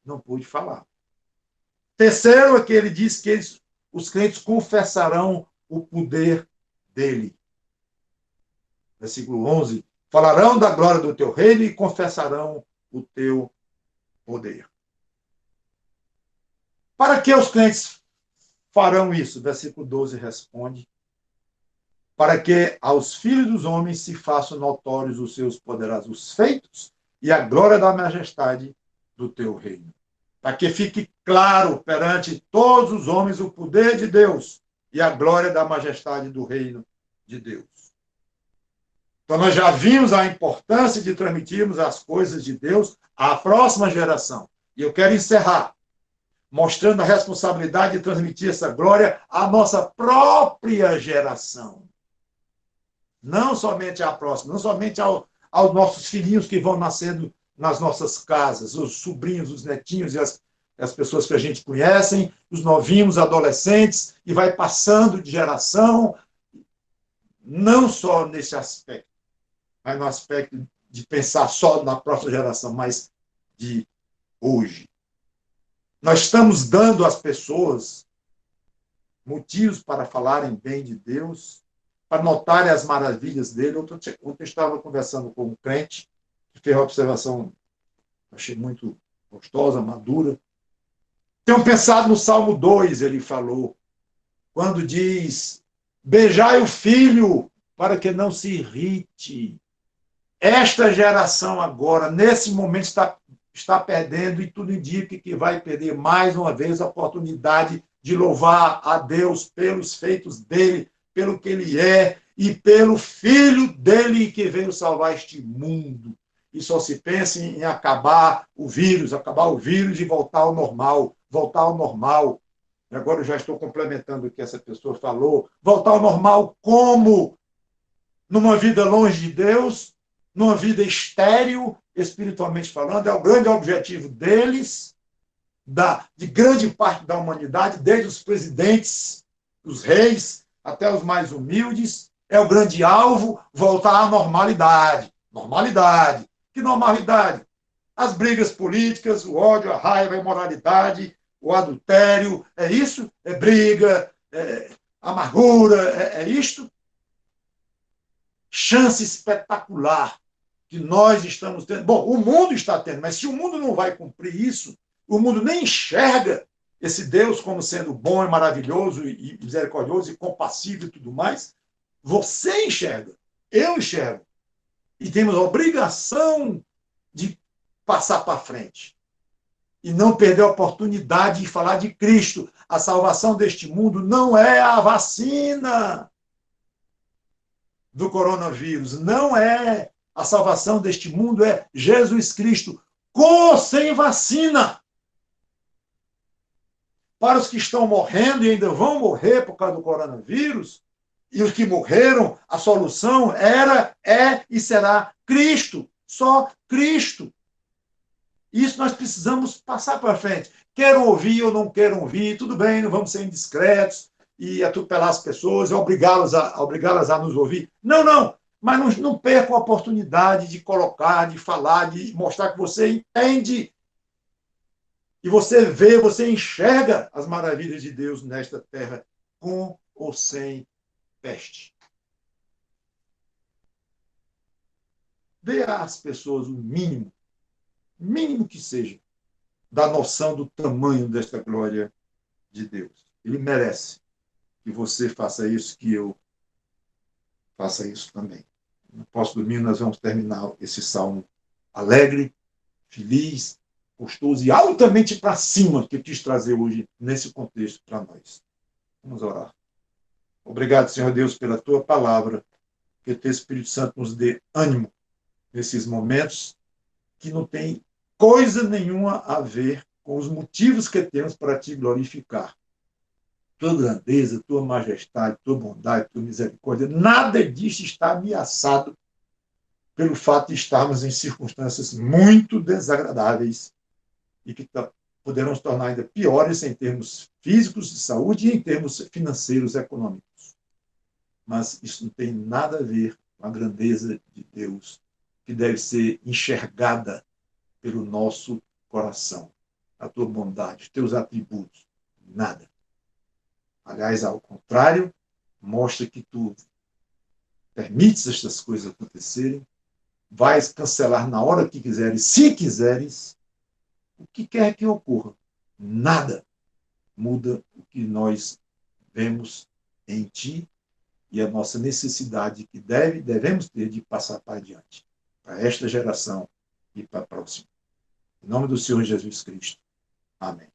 não pôde falar. Terceiro é que ele diz que os crentes confessarão o poder dele. Versículo 11. Falarão da glória do teu reino e confessarão o teu poder. Para que os crentes farão isso? Versículo 12 responde. Para que aos filhos dos homens se façam notórios os seus poderosos feitos e a glória da majestade do teu reino. Para que fique claro perante todos os homens o poder de Deus e a glória da majestade do reino de Deus. Então, nós já vimos a importância de transmitirmos as coisas de Deus à próxima geração. E eu quero encerrar mostrando a responsabilidade de transmitir essa glória à nossa própria geração. Não somente à próxima, não somente aos nossos filhinhos que vão nascendo nas nossas casas, os sobrinhos, os netinhos e as pessoas que a gente conhece, os novinhos, adolescentes, e vai passando de geração, não só nesse aspecto, mas no aspecto de pensar só na próxima geração, mas de hoje. Nós estamos dando às pessoas motivos para falarem bem de Deus, para notarem as maravilhas dele. Ontem eu estava conversando com um crente, que fez uma observação, achei muito gostosa, madura. Tenho pensado no Salmo 2, ele falou, quando diz, beijai o filho para que não se irrite. Esta geração agora, nesse momento, está perdendo e tudo indica que vai perder mais uma vez a oportunidade de louvar a Deus pelos feitos dele, pelo que ele é e pelo filho dele que veio salvar este mundo. E só se pensa em acabar o vírus e voltar ao normal, voltar ao normal. Agora eu já estou complementando o que essa pessoa falou. Voltar ao normal como? Numa vida longe de Deus? numa vida estéril, espiritualmente falando, é o grande objetivo deles, de grande parte da humanidade, desde os presidentes, os reis, até os mais humildes, é o grande alvo, voltar à normalidade. Normalidade. Que normalidade? As brigas políticas, o ódio, a raiva, a imoralidade, o adultério, é isso? É briga, é amargura, é isto? Chance espetacular que nós estamos tendo. Bom, o mundo está tendo, mas se o mundo não vai cumprir isso, o mundo nem enxerga esse Deus como sendo bom e maravilhoso e misericordioso e compassivo e tudo mais, você enxerga, eu enxergo. E temos a obrigação de passar para frente. E não perder a oportunidade de falar de Cristo. A salvação deste mundo não é a vacina do coronavírus, não é. A salvação deste mundo é Jesus Cristo, com ou sem vacina. Para os que estão morrendo e ainda vão morrer por causa do coronavírus, e os que morreram, a solução era, é e será Cristo. Só Cristo. Isso nós precisamos passar para frente. Queiram ouvir ou não queiram ouvir, tudo bem, não vamos ser indiscretos e atropelar as pessoas, obrigá-las a nos ouvir. Não, não. Mas não perca a oportunidade de colocar, de falar, de mostrar que você entende. E você vê, você enxerga as maravilhas de Deus nesta terra, com ou sem peste. Dê às pessoas o mínimo que seja, da noção do tamanho desta glória de Deus. Ele merece que você faça isso, que eu faça isso também. No próximo domingo nós vamos terminar esse salmo alegre, feliz, gostoso e altamente para cima que eu quis trazer hoje nesse contexto para nós. Vamos orar. Obrigado, Senhor Deus, pela tua palavra, que o teu Espírito Santo nos dê ânimo nesses momentos que não tem coisa nenhuma a ver com os motivos que temos para te glorificar. Tua grandeza, tua majestade, tua bondade, tua misericórdia, nada disso está ameaçado pelo fato de estarmos em circunstâncias muito desagradáveis e que poderão se tornar ainda piores em termos físicos de saúde e em termos financeiros e econômicos. Mas isso não tem nada a ver com a grandeza de Deus, que deve ser enxergada pelo nosso coração. A tua bondade, os teus atributos, nada. Aliás, ao contrário, mostra que tu permites estas coisas acontecerem, vais cancelar na hora que quiseres, se quiseres, o que quer que ocorra. Nada muda o que nós vemos em ti e a nossa necessidade que devemos ter de passar para adiante, para esta geração e para a próxima. Em nome do Senhor Jesus Cristo. Amém.